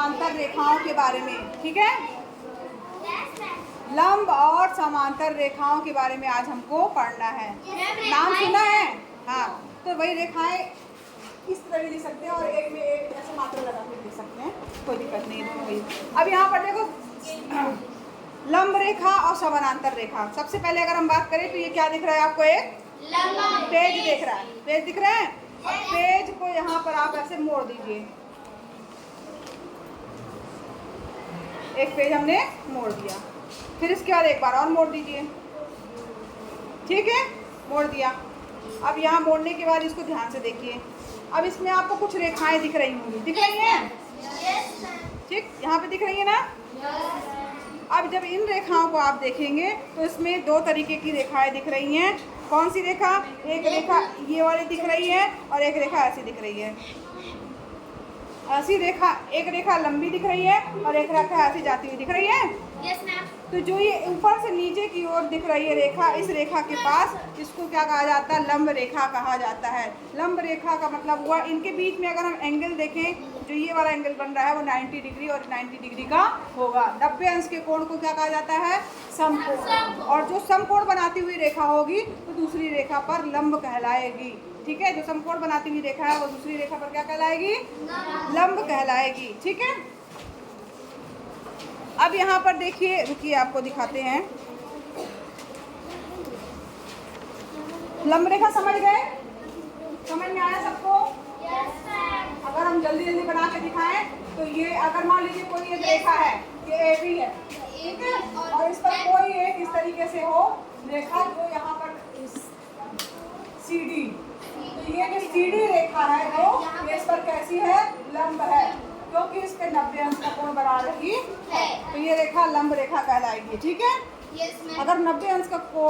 समांतर रेखाओं के बारे में, ठीक है। लंब और समांतर रेखाओं के बारे में आज हमको पढ़ना है। नाम सुना है? हाँ, तो वही रेखाएं इस तरह भी लिख सकते हैं और एक में एक ऐसे मात्रा लगा के लिख सकते हैं, कोई दिक्कत नहीं है वही। अब यहाँ पर देखो लंब रेखा और समानांतर रेखा। सबसे पहले अगर हम बात करें तो ये क्या दिख रहा है आपको? एक पेज दिख रहा है, पेज दिख रहा है। अब पेज को यहाँ पर आप ऐसे मोड़ दीजिए, एक पेज हमने मोड़ दिया, फिर इसके बाद एक बार और मोड़ दीजिए, ठीक है, मोड़ दिया। अब यहाँ मोड़ने के बाद इसको ध्यान से देखिए। अब इसमें आपको कुछ रेखाएं दिख रही होंगी, दिख रही हैं? ठीक, यहाँ पे दिख रही है ना? अब जब इन रेखाओं को आप देखेंगे तो इसमें दो तरीके की रेखाएं दिख रही हैं। कौन सी रेखा? एक रेखा ये वाली दिख रही है और एक रेखा ऐसी दिख रही है। ऐसी रेखा, एक रेखा लंबी दिख रही है और एक रेखा ऐसी जाती हुई दिख रही है। Yes ma'am. तो जो ये ऊपर से नीचे की ओर दिख रही है रेखा, इस रेखा के पास इसको क्या कहा जाता है? लंब रेखा कहा जाता है। लंब रेखा का मतलब हुआ इनके बीच में अगर हम एंगल देखें, जो ये वाला एंगल बन रहा है वो 90 डिग्री और 90 डिग्री का होगा। 90 अंश के कोण को क्या कहा जाता है? समकोण। और जो समकोण बनाती हुई रेखा होगी तो दूसरी रेखा पर लंब कहलाएगी, ठीक है। जो समकोण बनाती हुई रेखा है वो दूसरी रेखा पर क्या कहलाएगी? लंब कहलाएगी, ठीक है। अब यहाँ पर देखिए, रुकिए आपको दिखाते हैं। लंब रेखा समझ गए? समझ में आया सबको? अगर हम जल्दी जल्दी बना के दिखाएं तो ये अगर मान लीजिए कोई एक रेखा है, ये AB है, ठीक है, और इस पर कोई एक इस तरीके से हो रेखा जो यहाँ पर CD, तो ये जो CD रेखा है जो इस पर कैसी है? लंब है, क्योंकि इस पे 90 अंश का कोण बना रही है, तो ये रेखा लंब रेखा कहलाएगी, ठीक है। Yes ma'am. अगर 90 अंश का कोण